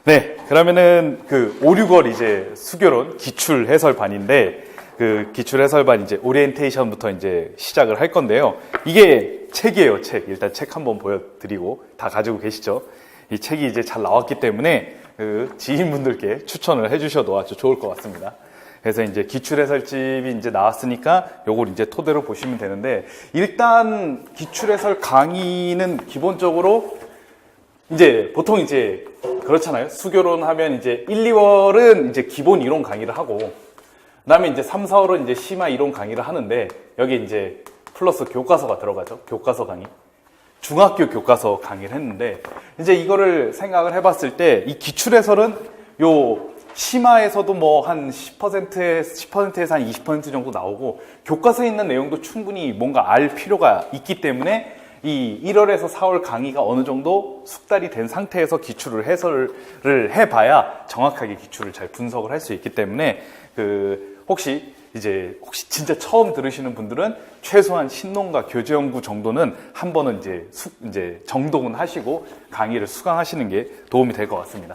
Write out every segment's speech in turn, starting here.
네, 그러면은 그 5, 6월 이제 수교론 기출 해설반인데 그 기출 해설반 이제 오리엔테이션부터 이제 시작을 할 건데요. 이게 책이에요, 책. 일단 책 한번 보여드리고 다 가지고 계시죠? 이 책이 이제 잘 나왔기 때문에 그 지인분들께 추천을 해주셔도 아주 좋을 것 같습니다. 그래서 이제 기출 해설집이 이제 나왔으니까 요걸 이제 토대로 보시면 되는데 일단 기출 해설 강의는 기본적으로 이제 보통 이제 그렇잖아요. 수교론 하면 이제 1, 2월은 이제 기본 이론 강의를 하고 그다음에 이제 3, 4월은 이제 심화 이론 강의를 하는데 여기 이제 플러스 교과서가 들어가죠. 교과서 강의. 중학교 교과서 강의를 했는데 이제 이거를 생각을 해봤을 때 이 기출 해설은 요 심화에서도 뭐 한 10%에서 한 20% 정도 나오고 교과서에 있는 내용도 충분히 뭔가 알 필요가 있기 때문에 이 1월에서 4월 강의가 어느 정도 숙달이 된 상태에서 기출을 해설을 해봐야 정확하게 기출을 잘 분석을 할 수 있기 때문에 혹시 진짜 처음 들으시는 분들은 최소한 신논과 교재연구 정도는 한 번은 이제 정독은 하시고 강의를 수강하시는 게 도움이 될 것 같습니다.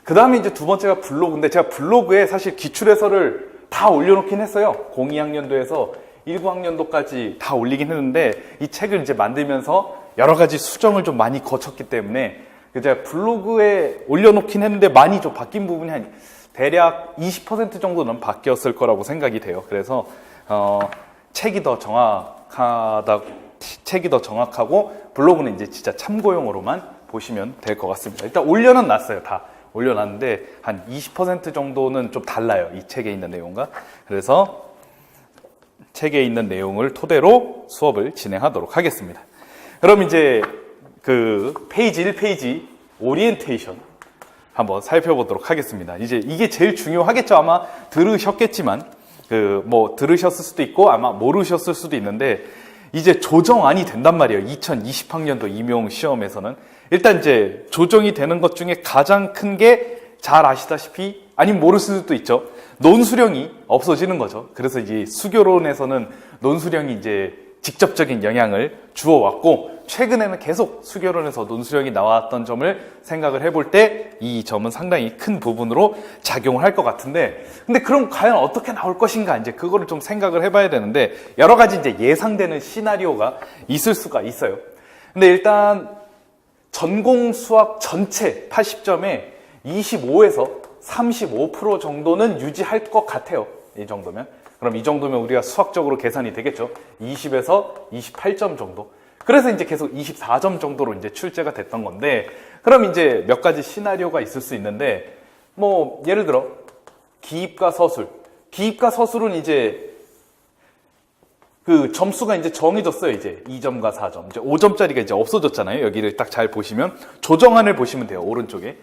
그 다음에 이제 두 번째가 블로그인데 제가 블로그에 사실 기출 해설을 다 올려놓긴 했어요. 02학년도에서 19학년도까지 다 올리긴 했는데 이 책을 이제 만들면서 여러 가지 수정을 좀 많이 거쳤기 때문에 제가 블로그에 올려놓긴 했는데 많이 좀 바뀐 부분이 한 대략 20% 정도는 바뀌었을 거라고 생각이 돼요. 그래서 책이 더 정확하고 블로그는 이제 진짜 참고용으로만 보시면 될 것 같습니다. 일단 올려는 놨어요. 다 올려놨는데 한 20% 정도는 좀 달라요. 이 책에 있는 내용과. 그래서 책에 있는 내용을 토대로 수업을 진행하도록 하겠습니다. 그럼 이제 페이지 1페이지 오리엔테이션 한번 살펴보도록 하겠습니다. 이제 이게 제일 중요하겠죠. 아마 들으셨겠지만 들으셨을 수도 있고 아마 모르셨을 수도 있는데 이제 조정안이 된단 말이에요. 2020학년도 임용 시험에서는 일단 이제 조정이 되는 것 중에 가장 큰 게 잘 아시다시피 아니면 모르실 수도 있죠. 논수령이 없어지는 거죠. 그래서 이제 수교론에서는 논수령이 이제 직접적인 영향을 주어왔고 최근에는 계속 수교론에서 논수령이 나왔던 점을 생각을 해볼 때 이 점은 상당히 큰 부분으로 작용을 할 것 같은데 근데 그럼 과연 어떻게 나올 것인가 이제 그거를 좀 생각을 해봐야 되는데 여러 가지 이제 예상되는 시나리오가 있을 수가 있어요. 근데 일단 전공 수학 전체 80점에 25에서 35% 정도는 유지할 것 같아요. 이 정도면. 그럼 이 정도면 우리가 수학적으로 계산이 되겠죠. 20에서 28점 정도. 그래서 이제 계속 24점 정도로 이제 출제가 됐던 건데, 그럼 이제 몇 가지 시나리오가 있을 수 있는데, 예를 들어, 기입과 서술. 기입과 서술은 이제 점수가 이제 정해졌어요. 이제 2점과 4점. 이제 5점짜리가 이제 없어졌잖아요. 여기를 딱 잘 보시면. 조정안을 보시면 돼요. 오른쪽에.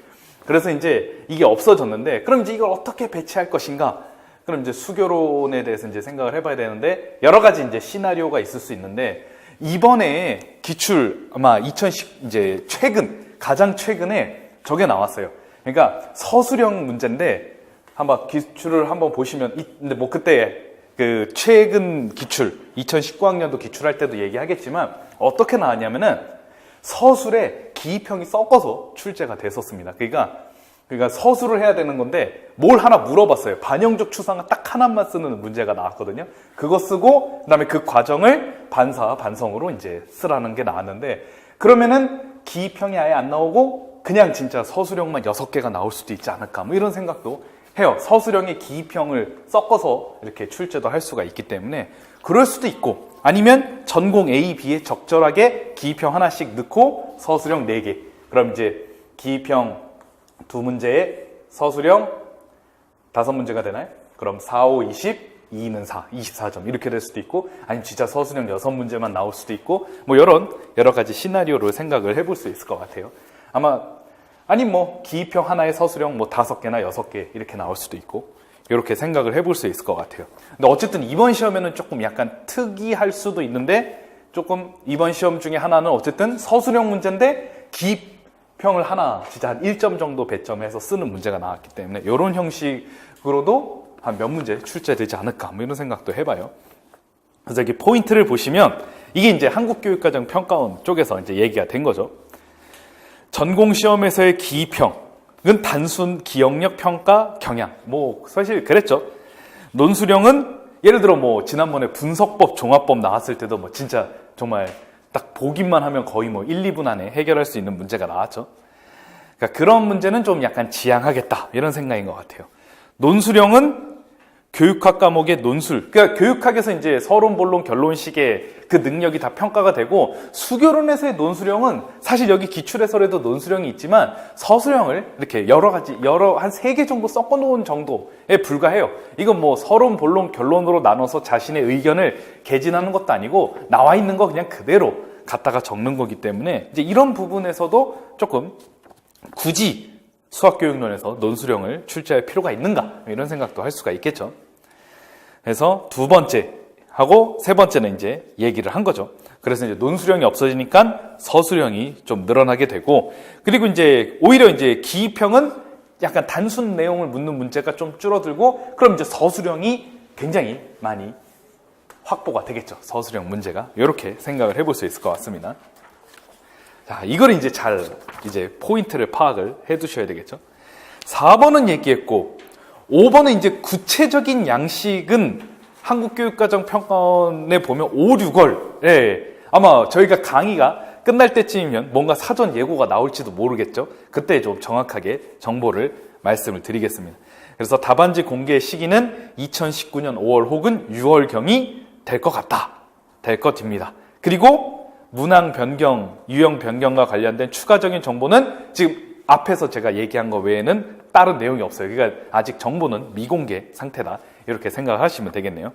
그래서 이제 이게 없어졌는데, 그럼 이제 이걸 어떻게 배치할 것인가? 그럼 이제 수교론에 대해서 이제 생각을 해봐야 되는데, 여러 가지 이제 시나리오가 있을 수 있는데, 이번에 기출, 아마 가장 최근에 저게 나왔어요. 그러니까 서술형 문제인데, 기출을 한번 보시면, 근데 그때 최근 기출, 2019학년도 기출할 때도 얘기하겠지만, 어떻게 나왔냐면은, 서술에 기입형이 섞어서 출제가 됐었습니다. 그러니까 서술을 해야 되는 건데 뭘 하나 물어봤어요. 반영적 추상화 딱 하나만 쓰는 문제가 나왔거든요. 그거 쓰고 그다음에 그 과정을 반성으로 이제 쓰라는 게 나왔는데 그러면은 기입형이 아예 안 나오고 그냥 진짜 서술형만 6개가 나올 수도 있지 않을까 이런 생각도 해요. 서술형에 기입형을 섞어서 이렇게 출제도 할 수가 있기 때문에 그럴 수도 있고 아니면 전공 A, B에 적절하게 기입형 하나씩 넣고 서술형 4개. 그럼 이제 기입형 2문제에 서술형 5문제가 되나요? 그럼 4, 5, 20, 2는 4, 24점 이렇게 될 수도 있고 아니면 진짜 서술형 6문제만 나올 수도 있고 여러 가지 시나리오를 생각을 해볼 수 있을 것 같아요. 기입형 하나에 서술형 5개나 6개 이렇게 나올 수도 있고 이렇게 생각을 해볼 수 있을 것 같아요. 근데 어쨌든 이번 시험에는 조금 약간 특이할 수도 있는데 조금 이번 시험 중에 하나는 어쨌든 서술형 문제인데 기입형을 하나 진짜 한 1점 정도 배점해서 쓰는 문제가 나왔기 때문에 이런 형식으로도 한 몇 문제 출제되지 않을까 이런 생각도 해봐요. 그래서 여기 포인트를 보시면 이게 이제 한국교육과정 평가원 쪽에서 이제 얘기가 된 거죠. 전공 시험에서의 기입형 단순 기억력 평가 경향. 뭐 사실 그랬죠. 논수령은 예를 들어 뭐 지난번에 분석법, 종합법 나왔을 때도 뭐 진짜 정말 딱 보기만 하면 거의 뭐 1, 2분 안에 해결할 수 있는 문제가 나왔죠. 그러니까 그런 문제는 좀 약간 지양하겠다 이런 생각인 것 같아요. 논수령은 교육학 과목의 논술, 그러니까 교육학에서 이제 서론, 본론, 결론식의 그 능력이 다 평가가 되고, 수교론에서의 논수령은 사실 여기 기출해설에도 논수령이 있지만 서술형을 이렇게 여러 가지, 한 3개 정도 섞어 놓은 정도에 불과해요. 이건 뭐 서론, 본론, 결론으로 나눠서 자신의 의견을 개진하는 것도 아니고 나와 있는 거 그냥 그대로 갖다가 적는 거기 때문에 이제 이런 부분에서도 조금 굳이 수학교육론에서 논수령을 출제할 필요가 있는가 이런 생각도 할 수가 있겠죠. 그래서 두 번째 하고 세 번째는 이제 얘기를 한 거죠. 그래서 이제 논수령이 없어지니까 서술형이 좀 늘어나게 되고, 그리고 이제 오히려 이제 기입형은 약간 단순 내용을 묻는 문제가 좀 줄어들고, 그럼 이제 서술형이 굉장히 많이 확보가 되겠죠. 서술형 문제가. 이렇게 생각을 해볼 수 있을 것 같습니다. 자, 이걸 이제 잘 포인트를 파악을 해 두셔야 되겠죠. 4번은 얘기했고, 5번은 이제 구체적인 양식은 한국교육과정평가원에 보면 5, 6월. 예, 아마 저희가 강의가 끝날 때쯤이면 뭔가 사전 예고가 나올지도 모르겠죠. 그때 좀 정확하게 정보를 말씀을 드리겠습니다. 그래서 답안지 공개 시기는 2019년 5월 혹은 6월경이 될 것 같다. 될 것입니다. 그리고 문항 변경, 유형 변경과 관련된 추가적인 정보는 지금 앞에서 제가 얘기한 거 외에는 다른 내용이 없어요. 그러니까 아직 정보는 미공개 상태다. 이렇게 생각하시면 되겠네요.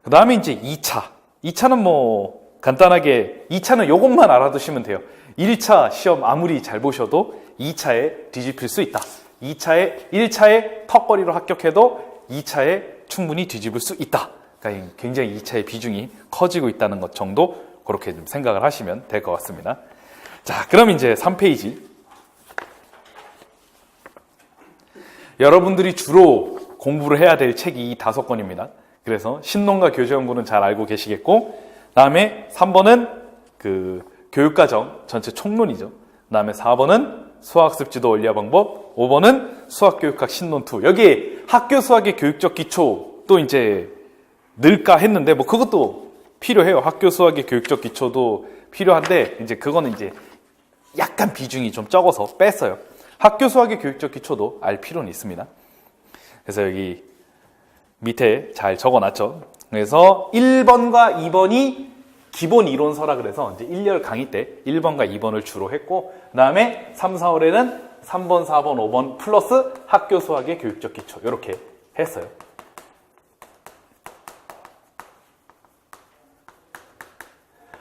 그 다음에 이제 2차. 2차는 뭐 간단하게 2차는 이것만 알아두시면 돼요. 1차 시험 아무리 잘 보셔도 2차에 뒤집힐 수 있다. 1차에 턱걸이로 합격해도 2차에 충분히 뒤집을 수 있다. 그러니까 굉장히 2차의 비중이 커지고 있다는 것 정도 그렇게 좀 생각을 하시면 될 것 같습니다. 자, 그럼 이제 3페이지. 여러분들이 주로 공부를 해야 될 책이 이 5권입니다. 그래서 신논과 교재연구는 잘 알고 계시겠고, 다음에 3번은 그 교육과정 전체 총론이죠. 다음에 4번은 수학습 지도 원리화 방법, 5번은 수학교육학 신논2. 여기에 학교 수학의 교육적 기초 또 이제 늘까 했는데 뭐 그것도 필요해요. 학교 수학의 교육적 기초도 필요한데 이제 그거는 이제 약간 비중이 좀 적어서 뺐어요. 학교 수학의 교육적 기초도 알 필요는 있습니다. 그래서 여기 밑에 잘 적어놨죠. 그래서 1번과 2번이 기본 이론서라 그래서 이제 1열 강의 때 1번과 2번을 주로 했고, 그 다음에 3, 4월에는 3번, 4번, 5번 플러스 학교 수학의 교육적 기초 이렇게 했어요.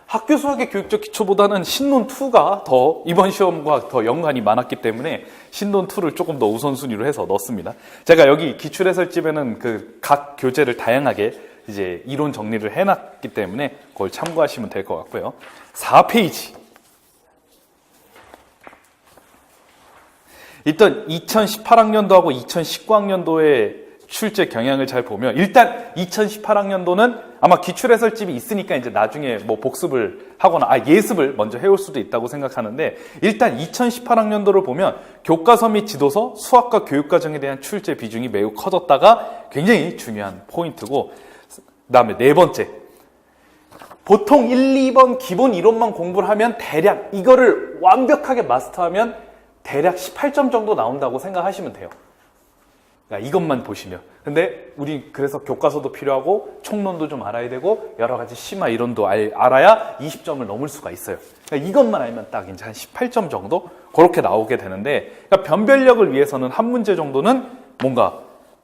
학교 수학의 교육적 기초보다는 신논2가 더 이번 시험과 더 연관이 많았기 때문에 신논2를 조금 더 우선순위로 해서 넣었습니다. 제가 여기 기출해설집에는 그 각 교재를 다양하게 이제 이론 정리를 해놨기 때문에 그걸 참고하시면 될 것 같고요. 4페이지. 일단 2018학년도하고 2019학년도의 출제 경향을 잘 보면, 일단 2018학년도는 아마 기출해설집이 있으니까 이제 나중에 뭐 복습을 하거나 예습을 먼저 해올 수도 있다고 생각하는데, 일단 2018학년도를 보면 교과서 및 지도서, 수학과 교육과정에 대한 출제 비중이 매우 커졌다가 굉장히 중요한 포인트고, 그 다음에 네 번째. 보통 1, 2번 기본 이론만 공부를 하면 대략 이거를 완벽하게 마스터하면 대략 18점 정도 나온다고 생각하시면 돼요. 그러니까 이것만 보시면. 근데 우리 그래서 교과서도 필요하고 총론도 좀 알아야 되고 여러 가지 심화 이론도 알아야 20점을 넘을 수가 있어요. 그러니까 이것만 알면 딱 이제 한 18점 정도 그렇게 나오게 되는데, 그러니까 변별력을 위해서는 한 문제 정도는 뭔가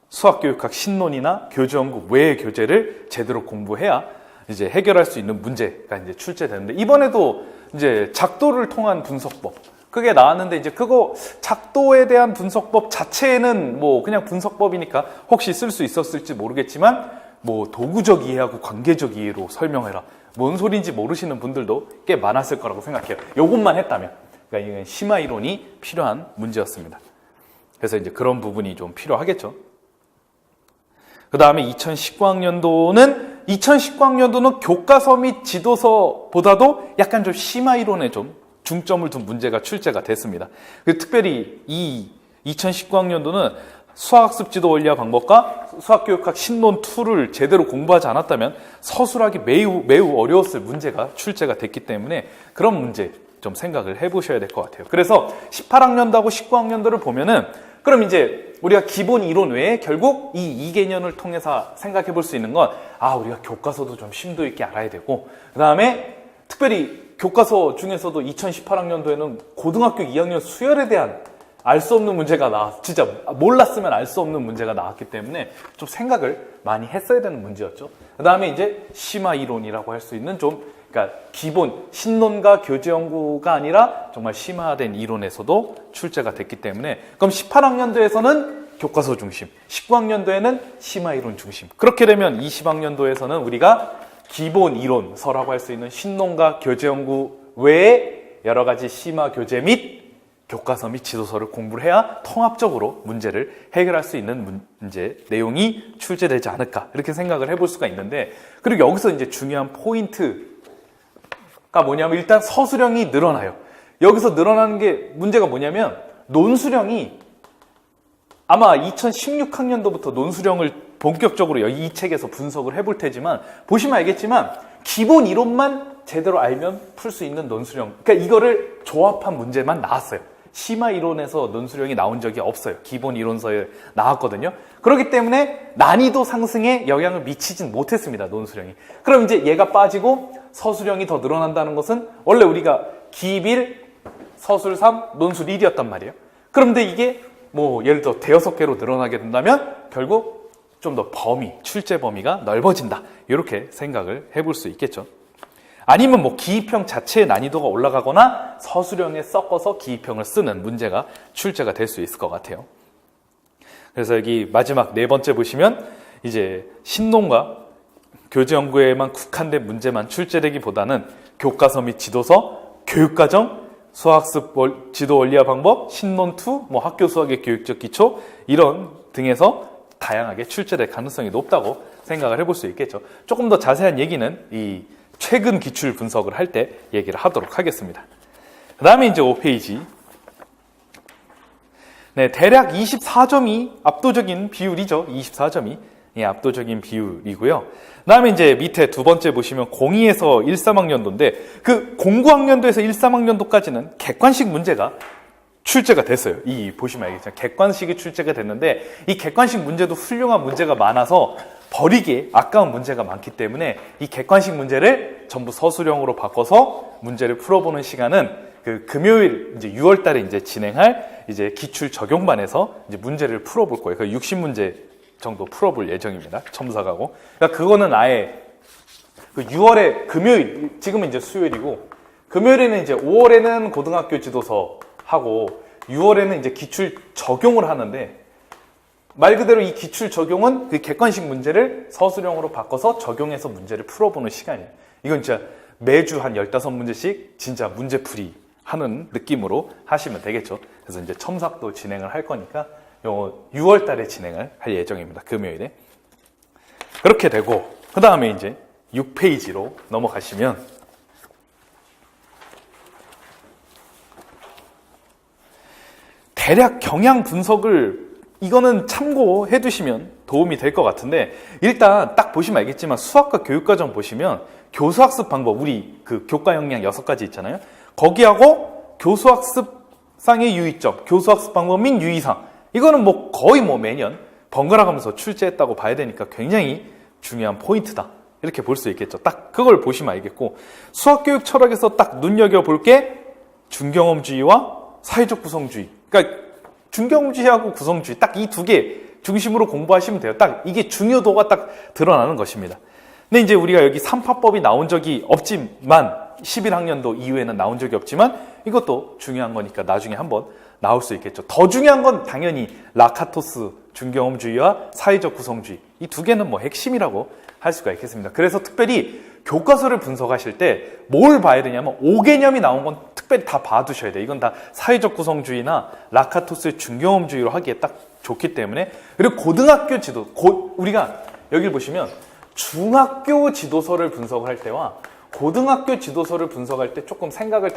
수학교육학 신논이나 교재연구 외의 교재를 제대로 공부해야 이제 해결할 수 있는 문제가 이제 출제되는데, 이번에도 이제 작도를 통한 분석법 그게 나왔는데, 이제 그거 작도에 대한 분석법 자체는 뭐 그냥 분석법이니까 혹시 쓸 수 있었을지 모르겠지만, 뭐 도구적 이해하고 관계적 이해로 설명해라, 뭔 소리인지 모르시는 분들도 꽤 많았을 거라고 생각해요. 요것만 했다면. 그러니까 이건 심화 이론이 필요한 문제였습니다. 그래서 이제 그런 부분이 좀 필요하겠죠. 그 다음에 2019학년도는 교과서 및 지도서보다도 약간 좀 심화 이론에 좀 중점을 둔 문제가 출제가 됐습니다. 특별히 이 2019학년도는 수학습 지도 원리와 방법과 수학교육학 신론 2를 제대로 공부하지 않았다면 서술하기 매우 어려웠을 문제가 출제가 됐기 때문에 그런 문제 좀 생각을 해보셔야 될 것 같아요. 그래서 18학년도하고 19학년도를 보면은 그럼 이제 우리가 기본 이론 외에 결국 이 2개년을 통해서 생각해 볼 수 있는 건 우리가 교과서도 좀 심도 있게 알아야 되고 그 다음에 특별히 교과서 중에서도 2018학년도에는 고등학교 2학년 수열에 대한 알 수 없는 문제가 진짜 몰랐으면 알 수 없는 문제가 나왔기 때문에 좀 생각을 많이 했어야 되는 문제였죠. 그 다음에 이제 심화 이론이라고 할 수 있는 그러니까 기본 신론과 교재 연구가 아니라 정말 심화된 이론에서도 출제가 됐기 때문에 그럼 18학년도에서는 교과서 중심, 19학년도에는 심화 이론 중심. 그렇게 되면 20학년도에서는 우리가 기본 이론서라고 할 수 있는 신론과 교재 연구 외에 여러 가지 심화 교재 및 교과서 및 지도서를 공부를 해야 통합적으로 문제를 해결할 수 있는 문제 내용이 출제되지 않을까 이렇게 생각을 해볼 수가 있는데 그리고 여기서 이제 중요한 포인트가 뭐냐면 일단 서술형이 늘어나요. 여기서 늘어나는 게 문제가 뭐냐면 논술형이 아마 2016학년도부터 논술형을 본격적으로 이 책에서 분석을 해볼 테지만 보시면 알겠지만 기본 이론만 제대로 알면 풀 수 있는 논술형 그러니까 이거를 조합한 문제만 나왔어요. 심화 이론에서 논술형이 나온 적이 없어요. 기본 이론서에 나왔거든요. 그렇기 때문에 난이도 상승에 영향을 미치진 못했습니다. 논술형이. 그럼 이제 얘가 빠지고 서술형이 더 늘어난다는 것은 원래 우리가 기입 1, 서술 3, 논술 1이었단 말이에요. 그런데 이게 예를 들어 대여섯 개로 늘어나게 된다면 결국 좀 더 출제 범위가 넓어진다. 이렇게 생각을 해볼 수 있겠죠. 아니면 기입형 자체의 난이도가 올라가거나 서술형에 섞어서 기입형을 쓰는 문제가 출제가 될 수 있을 것 같아요. 그래서 여기 마지막 네 번째 보시면 이제 신론과 교재 연구에만 국한된 문제만 출제되기보다는 교과서 및 지도서, 교육과정, 수학습 지도 원리와 방법, 신론 2, 학교 수학의 교육적 기초 이런 등에서 다양하게 출제될 가능성이 높다고 생각을 해볼 수 있겠죠. 조금 더 자세한 얘기는 이 최근 기출 분석을 할 때 얘기를 하도록 하겠습니다. 그 다음에 이제 5페이지. 네, 대략 24점이 압도적인 비율이죠. 24점이 압도적인 비율이고요. 그 다음에 이제 밑에 두 번째 보시면 02에서 13학년도인데 그 09학년도에서 13학년도까지는 객관식 문제가 출제가 됐어요. 보시면 알겠죠. 객관식이 출제가 됐는데 이 객관식 문제도 훌륭한 문제가 많아서 버리기 아까운 문제가 많기 때문에 이 객관식 문제를 전부 서술형으로 바꿔서 문제를 풀어보는 시간은 금요일 이제 6월 달에 이제 진행할 이제 기출 적용반에서 이제 문제를 풀어볼 거예요. 60문제 정도 풀어볼 예정입니다. 첨삭하고. 그러니까 그거는 아예 6월에 금요일, 지금은 이제 수요일이고 금요일에는 이제 5월에는 고등학교 지도서 하고 6월에는 이제 기출 적용을 하는데 말 그대로 이 기출 적용은 그 객관식 문제를 서술형으로 바꿔서 적용해서 문제를 풀어보는 시간이에요. 이건 진짜 매주 한 15문제씩 진짜 문제풀이 하는 느낌으로 하시면 되겠죠. 그래서 이제 첨삭도 진행을 할 거니까 6월 달에 진행을 할 예정입니다. 금요일에. 그렇게 되고 그 다음에 이제 6페이지로 넘어가시면 대략 경향 분석을 이거는 참고해 두시면 도움이 될 것 같은데 일단 딱 보시면 알겠지만 수학과 교육과정 보시면 교수학습 방법 우리 교과 역량 6가지 있잖아요. 거기하고 교수학습상의 유의점, 교수학습 방법 및 유의사항 이거는 거의 매년 번갈아 가면서 출제했다고 봐야 되니까 굉장히 중요한 포인트다. 이렇게 볼 수 있겠죠. 딱 그걸 보시면 알겠고 수학교육 철학에서 딱 눈여겨볼 게 중경험주의와 사회적 구성주의. 그러니까 중경험주의하고 구성주의 딱 이 두 개 중심으로 공부하시면 돼요. 딱 이게 중요도가 딱 드러나는 것입니다. 근데 이제 우리가 여기 3파법이 나온 적이 없지만 11학년도 이후에는 나온 적이 없지만 이것도 중요한 거니까 나중에 한번 나올 수 있겠죠. 더 중요한 건 당연히 라카토스 중경험주의와 사회적 구성주의 이 두 개는 핵심이라고 할 수가 있겠습니다. 그래서 특별히 교과서를 분석하실 때 뭘 봐야 되냐면 5개념이 나온 건 특별히 다 봐두셔야 돼요. 이건 다 사회적 구성주의나 라카토스의 중경험주의로 하기에 딱 좋기 때문에 그리고 고등학교 지도 우리가 여기를 보시면 중학교 지도서를 분석을 할 때와 고등학교 지도서를 분석할 때 조금 생각을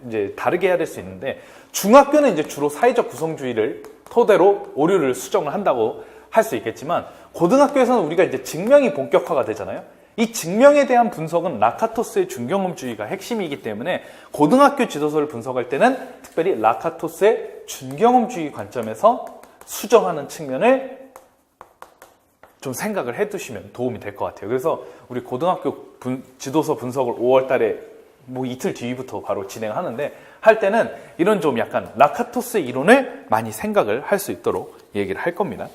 이제 다르게 해야 될 수 있는데, 중학교는 이제 주로 사회적 구성주의를 토대로 오류를 수정을 한다고 할 수 있겠지만, 고등학교에서는 우리가 이제 증명이 본격화가 되잖아요. 이 증명에 대한 분석은 라카토스의 준경험주의가 핵심이기 때문에 고등학교 지도서를 분석할 때는 특별히 라카토스의 준경험주의 관점에서 수정하는 측면을 좀 생각을 해두시면 도움이 될 것 같아요. 그래서 우리 고등학교 지도서 분석을 5월 달에 뭐 이틀 뒤부터 바로 진행하는데, 할 때는 이런 좀 약간 라카토스의 이론을 많이 생각을 할 수 있도록 얘기를 할 겁니다.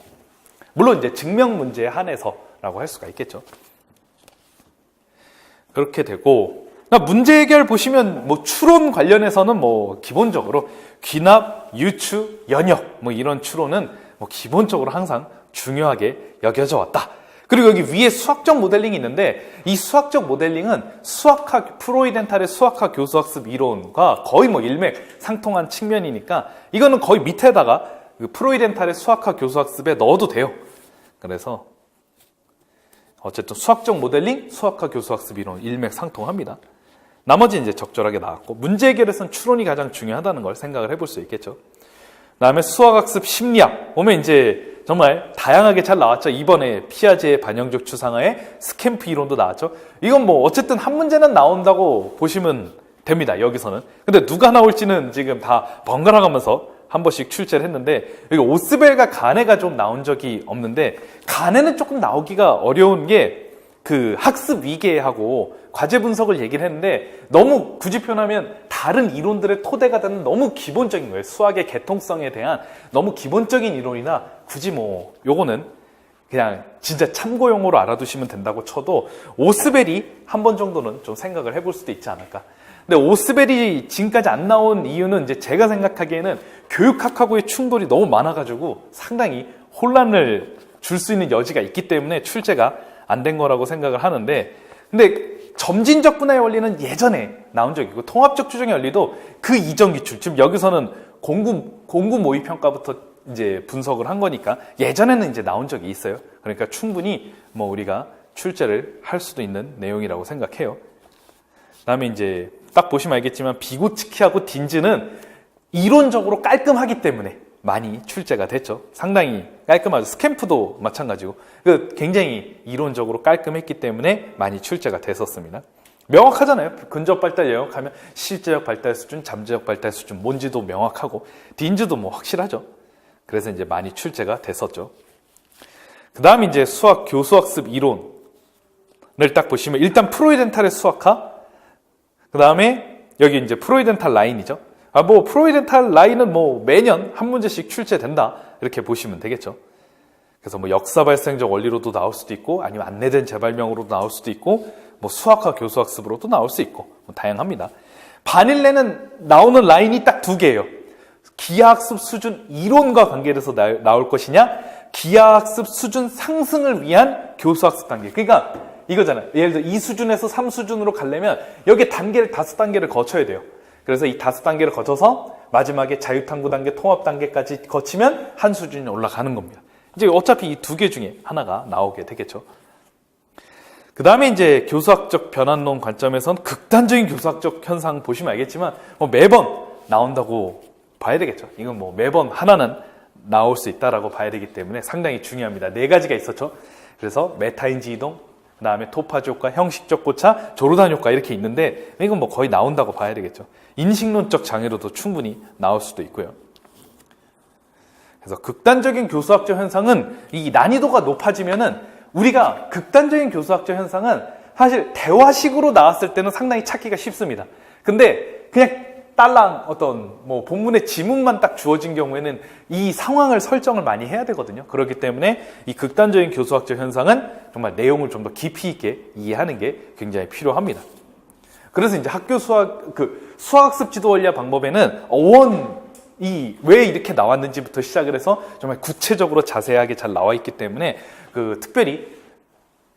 물론 이제 증명 문제에 한해서라고 할 수가 있겠죠. 그렇게 되고, 문제 해결 보시면 뭐 추론 관련해서는 뭐 기본적으로 귀납, 유추, 연역 뭐 이런 추론은 뭐 기본적으로 항상 중요하게 여겨져 왔다. 그리고 여기 위에 수학적 모델링이 있는데, 이 수학적 모델링은 프로이덴탈의 수학학 교수학습 이론과 거의 뭐 일맥상통한 측면이니까 이거는 거의 밑에다가 프로이덴탈의 수학학 교수학습에 넣어도 돼요. 그래서 어쨌든 수학적 모델링, 수학학 교수학습 이론 일맥상통합니다. 나머지 이제 적절하게 나왔고, 문제 해결에서는 추론이 가장 중요하다는 걸 생각을 해볼 수 있겠죠. 그다음에 수학학습 심리학 보면 이제 정말 다양하게 잘 나왔죠. 이번에 피아제의 반영적 추상화의 스캠프 이론도 나왔죠. 이건 뭐 어쨌든 한 문제는 나온다고 보시면 됩니다. 여기서는. 근데 누가 나올지는 지금 다 번갈아 가면서 한 번씩 출제를 했는데, 여기 오스벨과 가네가 좀 나온 적이 없는데, 가네는 조금 나오기가 어려운 게 그 학습 위계하고 과제 분석을 얘기를 했는데, 너무 굳이 표현하면 다른 이론들의 토대가 되는 너무 기본적인 거예요. 수학의 개통성에 대한 너무 기본적인 이론이나 굳이 뭐 요거는 그냥 진짜 참고용으로 알아두시면 된다고 쳐도 오스벨이 한 번 정도는 좀 생각을 해볼 수도 있지 않을까. 근데 오스벨이 지금까지 안 나온 이유는 이제 제가 생각하기에는 교육학하고의 충돌이 너무 많아가지고 상당히 혼란을 줄 수 있는 여지가 있기 때문에 출제가 안 된 거라고 생각을 하는데, 근데 점진적 분해의 원리는 예전에 나온 적이 있고, 통합적 추정의 원리도 그 이전 기출, 지금 여기서는 공구 모의 평가부터 이제 분석을 한 거니까 예전에는 이제 나온 적이 있어요. 그러니까 충분히 뭐 우리가 출제를 할 수도 있는 내용이라고 생각해요. 그다음에 이제 딱 보시면 알겠지만 비고츠키하고 딘즈는 이론적으로 깔끔하기 때문에 많이 출제가 됐죠. 상당히 깔끔하죠. 스캠프도 마찬가지고 굉장히 이론적으로 깔끔했기 때문에 많이 출제가 됐었습니다. 명확하잖아요. 근접 발달 영역하면 실제적 발달 수준, 잠재적 발달 수준, 뭔지도 명확하고, 딘즈도 뭐 확실하죠. 그래서 이제 많이 출제가 됐었죠. 그 다음 이제 수학 교수학습 이론을 딱 보시면 일단 프로이덴탈의 수학화, 그 다음에 여기 이제 프로이덴탈 라인이죠. 뭐 프로이덴탈 라인은 뭐 매년 한 문제씩 출제된다 이렇게 보시면 되겠죠. 그래서 뭐 역사 발생적 원리로도 나올 수도 있고, 아니면 안내된 재발명으로도 나올 수도 있고, 뭐 수학과 교수학습으로도 나올 수 있고, 뭐 다양합니다. 반일레는 나오는 라인이 딱 두 개예요. 기하학습 수준 이론과 관계돼서 나올 것이냐, 기하학습 수준 상승을 위한 교수학습 단계. 그러니까 이거잖아요. 예를 들어 2수준에서 3수준으로 가려면 여기 단계를 5단계를 거쳐야 돼요. 그래서 이 5단계를 거쳐서 마지막에 자유탐구 단계, 통합 단계까지 거치면 한 수준이 올라가는 겁니다. 이제 어차피 이 두 개 중에 하나가 나오게 되겠죠. 그 다음에 이제 교수학적 변환론 관점에선 극단적인 교수학적 현상 보시면 알겠지만 뭐 매번 나온다고 봐야 되겠죠. 이건 뭐 매번 하나는 나올 수 있다라고 봐야 되기 때문에 상당히 중요합니다. 4가지가 있었죠. 그래서 메타인지 이동, 그 다음에 토파즈 효과, 형식적 고차, 조르단 효과 이렇게 있는데 이건 뭐 거의 나온다고 봐야 되겠죠. 인식론적 장애로도 충분히 나올 수도 있고요. 그래서 극단적인 교수학적 현상은 이 난이도가 높아지면은 우리가 극단적인 교수학적 현상은 사실 대화식으로 나왔을 때는 상당히 찾기가 쉽습니다. 근데 그냥 딸랑 어떤 뭐 본문의 지문만 딱 주어진 경우에는 이 상황을 설정을 많이 해야 되거든요. 그렇기 때문에 이 극단적인 교수학적 현상은 정말 내용을 좀 더 깊이 있게 이해하는 게 굉장히 필요합니다. 그래서 이제 학교 수학학습 지도 원리학 방법에는 어원이 왜 이렇게 나왔는지부터 시작을 해서 정말 구체적으로 자세하게 잘 나와 있기 때문에 특별히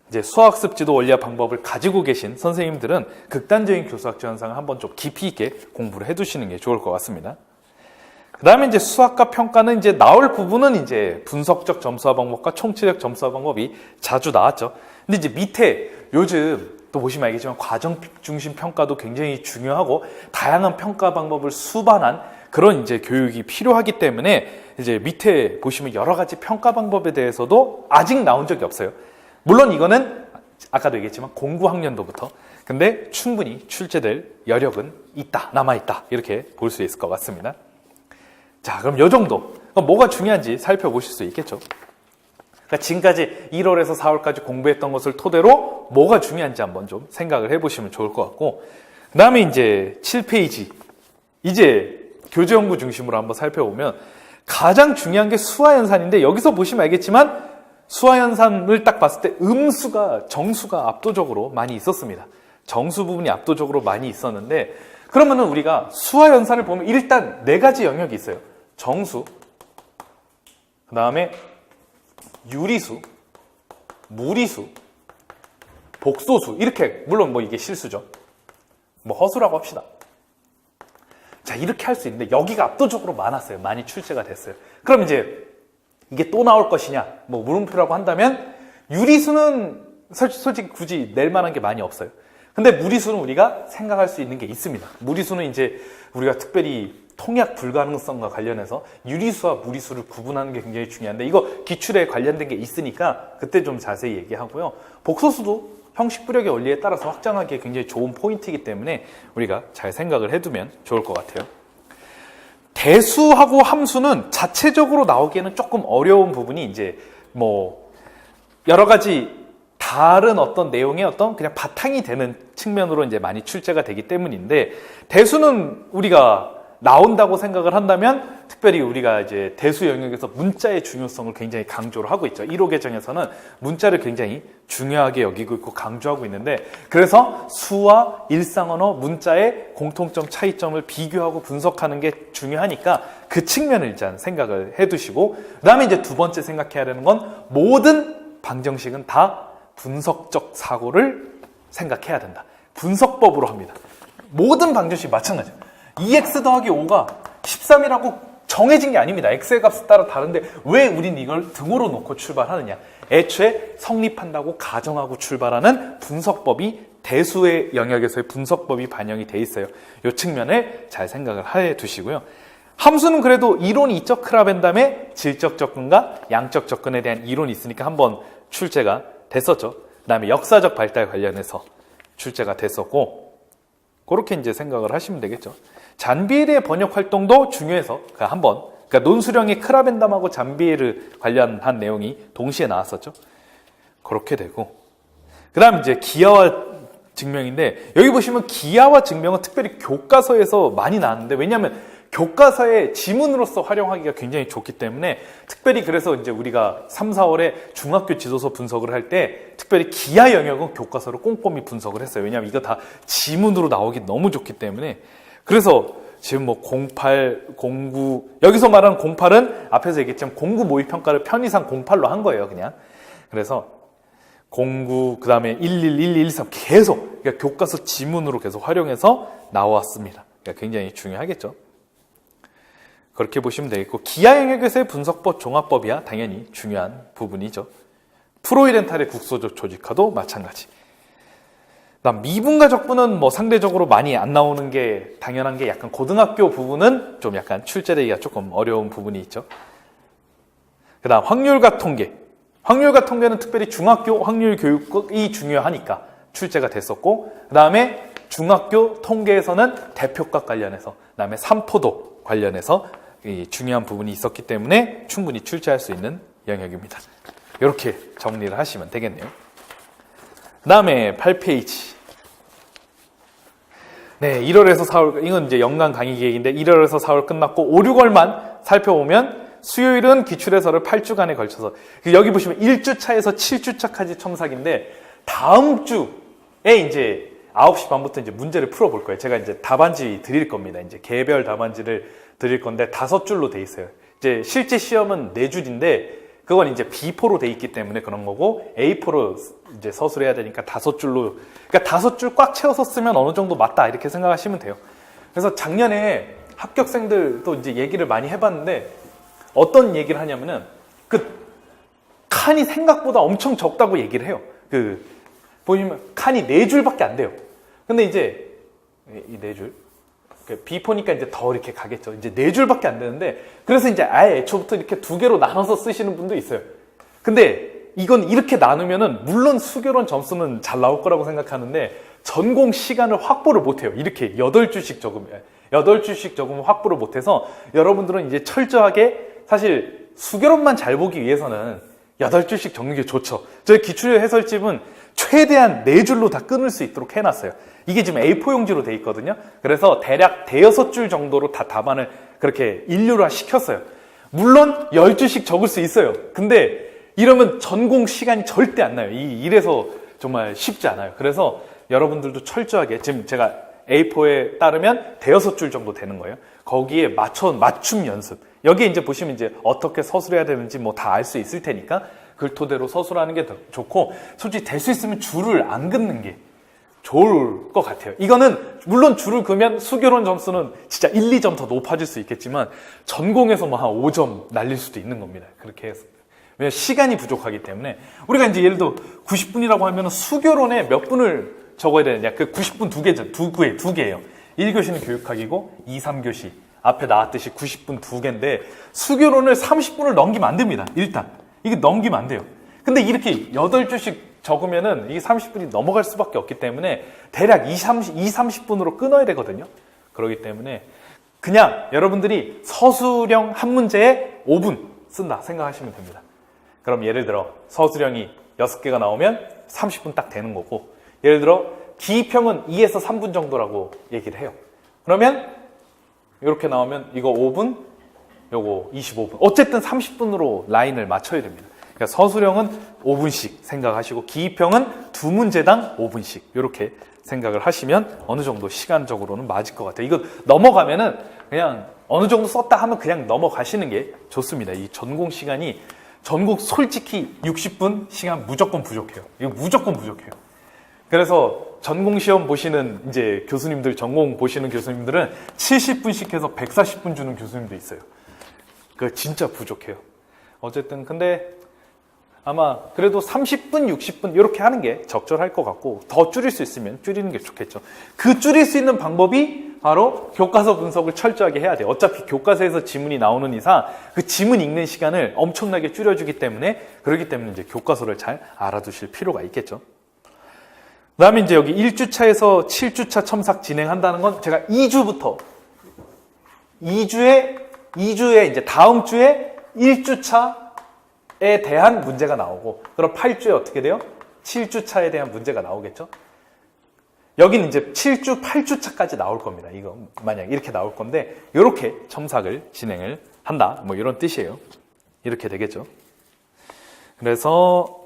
이제 수학습 지도 원리학 방법을 가지고 계신 선생님들은 극단적인 교수학적 현상을 한번 좀 깊이 있게 공부를 해두시는 게 좋을 것 같습니다. 그 다음에 이제 수학과 평가는 이제 나올 부분은 이제 분석적 점수화 방법과 총체적 점수화 방법이 자주 나왔죠. 근데 이제 밑에 요즘 또 보시면 알겠지만 과정 중심 평가도 굉장히 중요하고 다양한 평가 방법을 수반한 그런 이제 교육이 필요하기 때문에 이제 밑에 보시면 여러 가지 평가 방법에 대해서도 아직 나온 적이 없어요. 물론 이거는 아까도 얘기했지만 공구 학년도부터, 근데 충분히 출제될 여력은 있다, 남아있다, 이렇게 볼 수 있을 것 같습니다. 자, 그럼 요 정도. 그럼 뭐가 중요한지 살펴보실 수 있겠죠. 그러니까 지금까지 1월에서 4월까지 공부했던 것을 토대로 뭐가 중요한지 한번 좀 생각을 해보시면 좋을 것 같고, 그 다음에 이제 7페이지. 이제 교재연구 중심으로 한번 살펴보면 가장 중요한 게 수화연산인데, 여기서 보시면 알겠지만 수화연산을 딱 봤을 때 정수가 압도적으로 많이 있었습니다. 정수 부분이 압도적으로 많이 있었는데, 그러면은 우리가 수화연산을 보면 일단 4가지 영역이 있어요. 정수, 그 다음에 유리수, 무리수, 복소수, 이렇게, 물론 뭐 이게 실수죠. 뭐 허수라고 합시다. 자, 이렇게 할 수 있는데 여기가 압도적으로 많았어요. 많이 출제가 됐어요. 그럼 이제 이게 또 나올 것이냐, 뭐 물음표라고 한다면 유리수는 솔직히 굳이 낼 만한 게 많이 없어요. 근데 무리수는 우리가 생각할 수 있는 게 있습니다. 무리수는 이제 우리가 특별히 통약 불가능성과 관련해서 유리수와 무리수를 구분하는 게 굉장히 중요한데, 이거 기출에 관련된 게 있으니까 그때 좀 자세히 얘기하고요. 복소수도 형식 부력의 원리에 따라서 확장하기에 굉장히 좋은 포인트이기 때문에 우리가 잘 생각을 해두면 좋을 것 같아요. 대수하고 함수는 자체적으로 나오기에는 조금 어려운 부분이 이제 뭐 여러 가지 다른 어떤 내용의 어떤 그냥 바탕이 되는 측면으로 이제 많이 출제가 되기 때문인데, 대수는 우리가 나온다고 생각을 한다면 특별히 우리가 이제 대수 영역에서 문자의 중요성을 굉장히 강조를 하고 있죠. 1호 개정에서는 문자를 굉장히 중요하게 여기고 있고 강조하고 있는데, 그래서 수와 일상언어, 문자의 공통점, 차이점을 비교하고 분석하는 게 중요하니까 그 측면을 일단 생각을 해두시고, 그 다음에 이제 두 번째 생각해야 되는 건 모든 방정식은 다 분석적 사고를 생각해야 된다. 분석법으로 합니다. 모든 방정식이 마찬가지예요. 2x 더하기 5가 13이라고 정해진 게 아닙니다. x의 값에 따라 다른데 왜 우린 이걸 등호로 놓고 출발하느냐. 애초에 성립한다고 가정하고 출발하는 분석법이 대수의 영역에서의 분석법이 반영이 돼 있어요. 이 측면을 잘 생각을 해 두시고요. 함수는 그래도 이론이 있죠. 크라벤담의 질적 접근과 양적 접근에 대한 이론이 있으니까 한번 출제가 됐었죠. 그 다음에 역사적 발달 관련해서 출제가 됐었고, 그렇게 이제 생각을 하시면 되겠죠. 잔비에르의 번역 활동도 중요해서 그러니까 논수령의 크라벤담하고 잔비에르 관련한 내용이 동시에 나왔었죠. 그렇게 되고, 그 다음 이제 기하와 증명인데, 여기 보시면 기하와 증명은 특별히 교과서에서 많이 나왔는데, 왜냐하면 교과서의 지문으로서 활용하기가 굉장히 좋기 때문에, 특별히 그래서 이제 우리가 3, 4월에 중학교 지도서 분석을 할 때 특별히 기하 영역은 교과서로 꼼꼼히 분석을 했어요. 왜냐하면 이거 다 지문으로 나오기 너무 좋기 때문에. 그래서 지금 뭐 08, 09, 여기서 말하는 08은 앞에서 얘기했지만 공구 모의평가를 편의상 08로 한 거예요, 그냥. 그래서 09, 그 다음에 11, 12, 13 계속, 그러니까 교과서 지문으로 계속 활용해서 나왔습니다. 그러니까 굉장히 중요하겠죠. 그렇게 보시면 되겠고, 기하 영역에서의 분석법, 종합법이야 당연히 중요한 부분이죠. 프로이덴탈의 국소적 조직화도 마찬가지. 그다음 미분과 적분은 뭐 상대적으로 많이 안 나오는 게 당연한 게, 약간 고등학교 부분은 좀 약간 출제되기가 조금 어려운 부분이 있죠. 그다음 확률과 통계. 확률과 통계는 특별히 중학교 확률 교육이 중요하니까 출제가 됐었고, 그다음에 중학교 통계에서는 대표값 관련해서, 그다음에 삼포도 관련해서 중요한 부분이 있었기 때문에 충분히 출제할 수 있는 영역입니다. 이렇게 정리를 하시면 되겠네요. 그 다음에 8페이지. 네, 1월에서 4월, 이건 이제 연간 강의 계획인데 1월에서 4월 끝났고 5, 6월만 살펴보면 수요일은 기출해설을 8주간에 걸쳐서, 여기 보시면 1주차에서 7주차까지 첨삭인데, 다음 주에 이제 9시 반부터 이제 문제를 풀어볼 거예요. 제가 이제 답안지 드릴 겁니다. 이제 개별 답안지를 드릴 건데 5줄로 돼 있어요. 이제 실제 시험은 4줄인데 그건 이제 B4로 돼 있기 때문에 그런 거고, A4로 이제 서술해야 되니까 5줄로, 그러니까 5줄 꽉 채워서 쓰면 어느 정도 맞다, 이렇게 생각하시면 돼요. 그래서 작년에 합격생들도 이제 얘기를 많이 해봤는데, 어떤 얘기를 하냐면은 그 칸이 생각보다 엄청 적다고 얘기를 해요. 보시면 칸이 4줄밖에 안 돼요. 근데 이제 이 4줄 B4니까 이제 더 이렇게 가겠죠. 이제 4줄밖에 안 되는데, 그래서 이제 아예 애초부터 이렇게 2개로 나눠서 쓰시는 분도 있어요. 근데 이건 이렇게 나누면은 물론 수교론 점수는 잘 나올 거라고 생각하는데 전공 시간을 확보를 못해요. 이렇게 8줄씩 적으면 8줄씩 적으면 확보를 못해서 여러분들은 이제 철저하게 사실 수교론만 잘 보기 위해서는 8줄씩 적는 게 좋죠. 저희 기출 해설집은 최대한 4줄로 다 끊을 수 있도록 해놨어요. 이게 지금 A4 용지로 돼 있거든요. 그래서 대략 5-6줄 정도로 다 답안을 그렇게 인류화 시켰어요. 물론 10줄씩 적을 수 있어요. 근데 이러면 전공 시간이 절대 안 나요. 이래서 정말 쉽지 않아요. 그래서 여러분들도 철저하게, 지금 제가 A4에 따르면 5-6줄 정도 되는 거예요. 거기에 맞춤 연습. 여기에 이제 보시면 이제 어떻게 서술해야 되는지 뭐 다 알 수 있을 테니까 그 토대로 서술하는 게 더 좋고, 솔직히 될 수 있으면 줄을 안 긋는 게 좋을 것 같아요. 이거는 물론 줄을 그으면 수교론 점수는 진짜 1-2점 더 높아질 수 있겠지만 전공에서 뭐 한 5점 날릴 수도 있는 겁니다. 그렇게 해서. 왜냐면 시간이 부족하기 때문에. 우리가 이제 예를 들어 90분이라고 하면 수교론에 몇 분을 적어야 되느냐. 그 90분 2개예요. 1교시는 교육학이고 2, 3교시. 앞에 나왔듯이 90분 2개인데 수교론을 30분을 넘기면 안 됩니다. 일단. 이게 넘기면 안 돼요. 근데 이렇게 8줄씩 적으면은 이게 30분이 넘어갈 수밖에 없기 때문에 대략 30분으로 끊어야 되거든요. 그렇기 때문에 그냥 여러분들이 서술형 한 문제에 5분 쓴다 생각하시면 됩니다. 그럼 예를 들어 서술형이 6개가 나오면 30분 딱 되는 거고, 예를 들어 기입형은 2에서 3분 정도라고 얘기를 해요. 그러면 이렇게 나오면 이거 5분, 요거 25분. 어쨌든 30분으로 라인을 맞춰야 됩니다. 그러니까 서술형은 5분씩 생각하시고 기입형은 2문제당 5분씩 이렇게 생각을 하시면 어느 정도 시간적으로는 맞을 것 같아요. 이거 넘어가면은 그냥 어느 정도 썼다 하면 그냥 넘어가시는 게 좋습니다. 이 전공 시간이 솔직히 60분 시간 무조건 부족해요. 이거 무조건 부족해요. 그래서 전공 시험 보시는 이제 교수님들, 전공 보시는 교수님들은 70분씩 해서 140분 주는 교수님도 있어요. 그 진짜 부족해요. 어쨌든 근데 아마 그래도 30분, 60분 이렇게 하는 게 적절할 것 같고, 더 줄일 수 있으면 줄이는 게 좋겠죠. 그 줄일 수 있는 방법이 바로 교과서 분석을 철저하게 해야 돼요. 어차피 교과서에서 지문이 나오는 이상 그 지문 읽는 시간을 엄청나게 줄여주기 때문에, 그렇기 때문에 이제 교과서를 잘 알아두실 필요가 있겠죠. 그 다음에 이제 여기 1주차에서 7주차 첨삭 진행한다는 건 제가 2주에 이제 다음 주에 1주차에 대한 문제가 나오고, 그럼 8주에 어떻게 돼요? 7주차에 대한 문제가 나오겠죠? 여기는 이제 7주, 8주차까지 나올 겁니다. 이거 만약 이렇게 나올 건데, 이렇게 첨삭을 진행을 한다. 뭐 이런 뜻이에요. 이렇게 되겠죠. 그래서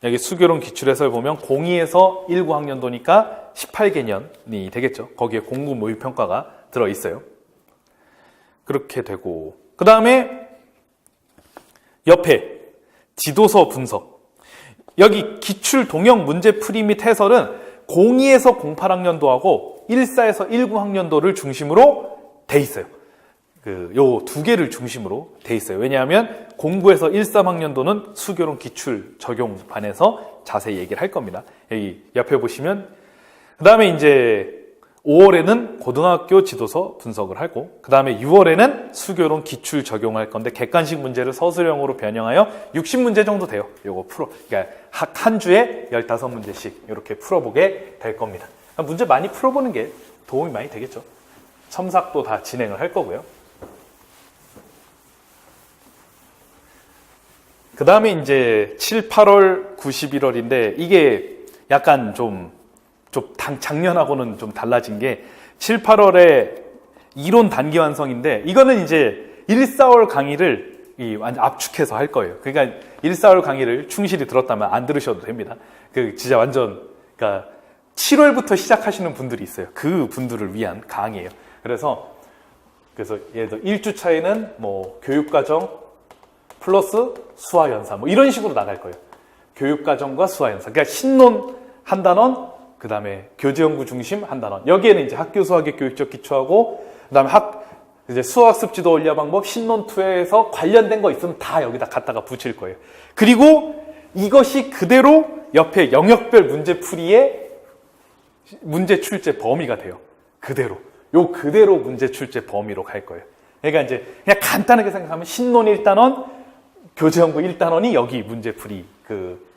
여기 수교론 기출해설 보면 02에서 19학년도니까 18개년이 되겠죠. 거기에 공부 모의평가가 들어있어요. 그렇게 되고, 그 다음에 옆에 지도서 분석. 여기 기출 동형 문제 풀이 및 해설은 02에서 08학년도하고 14에서 19학년도를 중심으로 돼 있어요. 요 2개를 중심으로 돼 있어요. 왜냐하면 09에서 13학년도는 수교론 기출 적용반에서 자세히 얘기를 할 겁니다. 여기 옆에 보시면, 그 다음에 이제 5월에는 고등학교 지도서 분석을 하고, 그 다음에 6월에는 수교론 기출 적용할 건데, 객관식 문제를 서술형으로 변형하여 60문제 정도 돼요. 요거 그러니까 한 주에 15문제씩 이렇게 풀어보게 될 겁니다. 문제 많이 풀어보는 게 도움이 많이 되겠죠. 첨삭도 다 진행을 할 거고요. 그 다음에 이제 7, 8월, 9, 11월인데, 이게 약간 작년하고는 좀 달라진 게 7, 8월에 이론 단기 완성인데, 이거는 이제 1, 4월 강의를 완전 압축해서 할 거예요. 그러니까 1, 4월 강의를 충실히 들었다면 안 들으셔도 됩니다. 진짜 완전, 그러니까 7월부터 시작하시는 분들이 있어요. 그 분들을 위한 강의예요. 그래서 예를 들어 1주차에는 뭐 교육과정 플러스 수화연사 뭐 이런 식으로 나갈 거예요. 교육과정과 수화연사. 그러니까 신론 한 단원, 그 다음에 교재연구 중심 한 단원. 여기에는 이제 학교 수학의 교육적 기초하고, 그 다음에 이제 수학습 지도 원리화 방법 신론2에서 관련된 거 있으면 다 여기다 갖다가 붙일 거예요. 그리고 이것이 그대로 옆에 영역별 문제풀이의 문제 출제 범위가 돼요. 그대로. 그대로 문제 출제 범위로 갈 거예요. 그러니까 이제 그냥 간단하게 생각하면 신논 1단원, 교재연구 1단원이 여기 문제풀이 그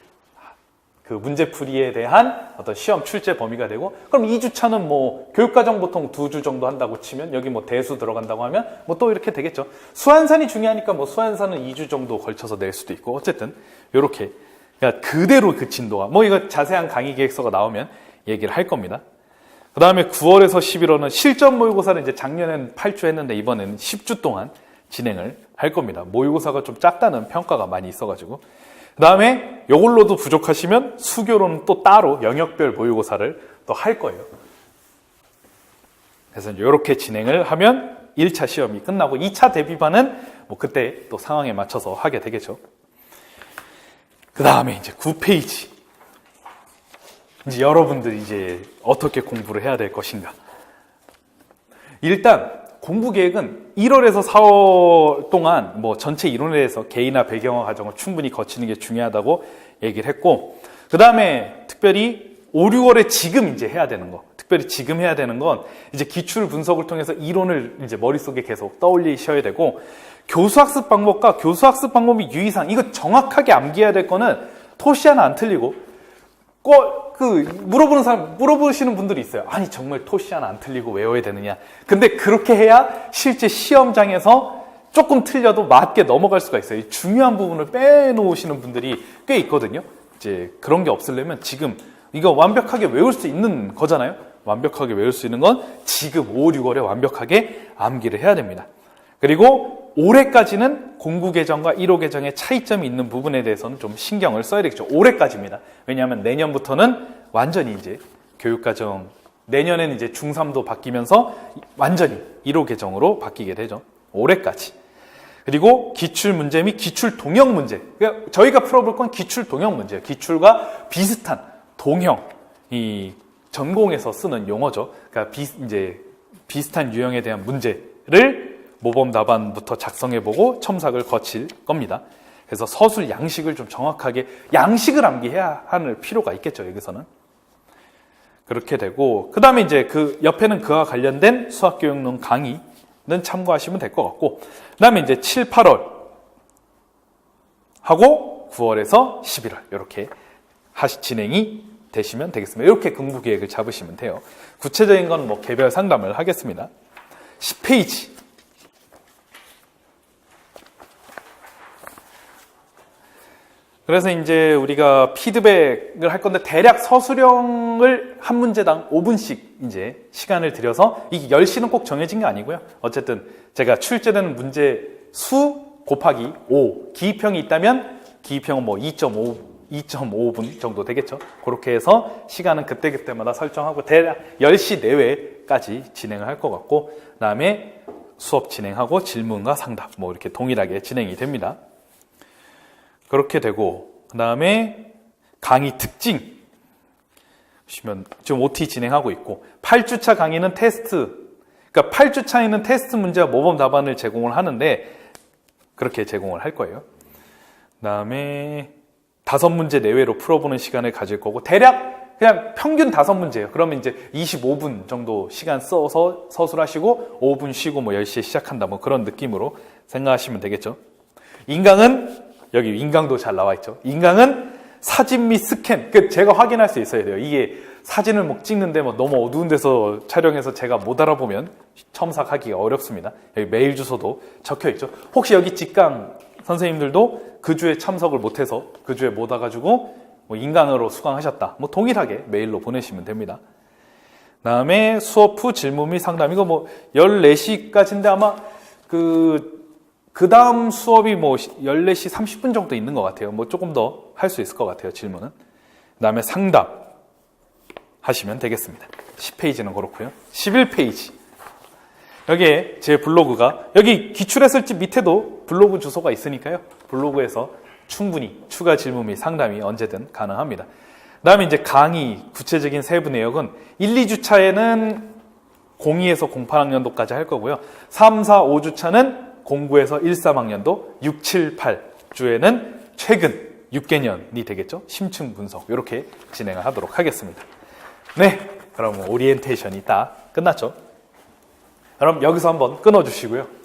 문제풀이에 대한 어떤 시험 출제 범위가 되고, 그럼 2주차는 뭐 교육과정 보통 2주 정도 한다고 치면 여기 뭐 대수 들어간다고 하면 뭐 또 이렇게 되겠죠. 수한산이 중요하니까 뭐 수한산은 2주 정도 걸쳐서 낼 수도 있고, 어쨌든 요렇게 그러니까 그대로 그 진도가 뭐 이거 자세한 강의 계획서가 나오면 얘기를 할 겁니다. 그 다음에 9월에서 11월은 실전 모의고사를 이제 작년엔 8주 했는데 이번에는 10주 동안 진행을 할 겁니다. 모의고사가 좀 작다는 평가가 많이 있어가지고. 그 다음에 이걸로도 부족하시면 수교로는 또 따로 영역별 모의고사를 또 할 거예요. 그래서 이렇게 진행을 하면 1차 시험이 끝나고 2차 대비반은 뭐 그때 또 상황에 맞춰서 하게 되겠죠. 그 다음에 이제 9페이지. 이제 여러분들이 이제 어떻게 공부를 해야 될 것인가. 일단 공부 계획은 1월에서 4월 동안 뭐 전체 이론에 대해서 개인화 배경화 과정을 충분히 거치는 게 중요하다고 얘기를 했고, 그 다음에 특별히 5, 6월에 지금 이제 해야 되는 거, 특별히 지금 해야 되는 건 이제 기출 분석을 통해서 이론을 이제 머릿속에 계속 떠올리셔야 되고, 교수학습 방법과 교수학습 방법의 유의사항, 이거 정확하게 암기해야 될 거는 토시 하나 안 틀리고, 물어보시는 분들이 있어요. 아니, 정말 토시 하나 안 틀리고 외워야 되느냐. 근데 그렇게 해야 실제 시험장에서 조금 틀려도 맞게 넘어갈 수가 있어요. 중요한 부분을 빼놓으시는 분들이 꽤 있거든요. 이제 그런 게 없으려면 지금 이거 완벽하게 외울 수 있는 거잖아요. 완벽하게 외울 수 있는 건 지금 5, 6월에 완벽하게 암기를 해야 됩니다. 그리고 올해까지는 공구 계정과 1호 계정의 차이점이 있는 부분에 대해서는 좀 신경을 써야 되겠죠. 올해까지입니다. 왜냐하면 내년부터는 완전히 이제 교육과정, 내년에는 이제 중3도 바뀌면서 완전히 1호 계정으로 바뀌게 되죠. 올해까지. 그리고 기출 문제 및 기출 동형 문제. 그러니까 저희가 풀어볼 건 기출 동형 문제예요. 기출과 비슷한 동형, 이 전공에서 쓰는 용어죠. 그러니까 이제 비슷한 유형에 대한 문제를 모범 답안부터 작성해보고 첨삭을 거칠 겁니다. 그래서 서술 양식을 좀 정확하게 양식을 암기해야 할 필요가 있겠죠. 여기서는 그렇게 되고, 그 다음에 이제 그 옆에는 그와 관련된 수학교육론 강의는 참고하시면 될 것 같고, 그 다음에 이제 7, 8월 하고 9월에서 11월 이렇게 진행이 되시면 되겠습니다. 이렇게 공부 계획을 잡으시면 돼요. 구체적인 건 뭐 개별 상담을 하겠습니다. 10페이지. 그래서 이제 우리가 피드백을 할 건데, 대략 서술형을 한 문제당 5분씩 이제 시간을 들여서, 이게 10시는 꼭 정해진 게 아니고요. 어쨌든 제가 출제되는 문제 수 곱하기 5, 기입형이 있다면 기입형은 뭐 2.5분 정도 되겠죠. 그렇게 해서 시간은 그때그때마다 설정하고 대략 10시 내외까지 진행을 할 것 같고, 그 다음에 수업 진행하고 질문과 상답 뭐 이렇게 동일하게 진행이 됩니다. 그렇게 되고, 그 다음에 강의 특징 보시면 지금 OT 진행하고 있고, 8주차 강의는 테스트, 그러니까 8주차에는 테스트 문제와 모범 답안을 제공을 하는데 그렇게 제공을 할 거예요. 그 다음에 5문제 내외로 풀어보는 시간을 가질 거고, 대략 그냥 평균 5문제예요. 그러면 이제 25분 정도 시간 써서 서술하시고 5분 쉬고 뭐 10시에 시작한다, 뭐 그런 느낌으로 생각하시면 되겠죠. 인강은 여기 인강도 잘 나와 있죠. 인강은 사진 및 스캔, 제가 확인할 수 있어야 돼요. 이게 사진을 뭐 찍는데 뭐 너무 어두운 데서 촬영해서 제가 못 알아보면 첨삭하기가 어렵습니다. 여기 메일 주소도 적혀 있죠. 혹시 여기 직강 선생님들도 그 주에 참석을 못해서 그 주에 못 와가지고 뭐 인강으로 수강하셨다, 뭐 동일하게 메일로 보내시면 됩니다. 다음에 수업 후 질문 및 상담, 이거 뭐 14시까지인데 아마 그 다음 수업이 뭐 14시 30분 정도 있는 것 같아요. 뭐 조금 더 할 수 있을 것 같아요, 질문은. 그 다음에 상담 하시면 되겠습니다. 10페이지는 그렇고요. 11페이지. 여기에 제 블로그가, 여기 기출했을지 밑에도 블로그 주소가 있으니까요. 블로그에서 충분히 추가 질문 및 상담이 언제든 가능합니다. 그 다음에 이제 강의, 구체적인 세부 내역은 1, 2주차에는 02에서 08학년도까지 할 거고요. 3, 4, 5주차는 09에서 1, 3학년도, 6, 7, 8주에는 최근 6개년이 되겠죠? 심층 분석 이렇게 진행을 하도록 하겠습니다. 네, 그럼 오리엔테이션이 다 끝났죠? 그럼 여기서 한번 끊어주시고요.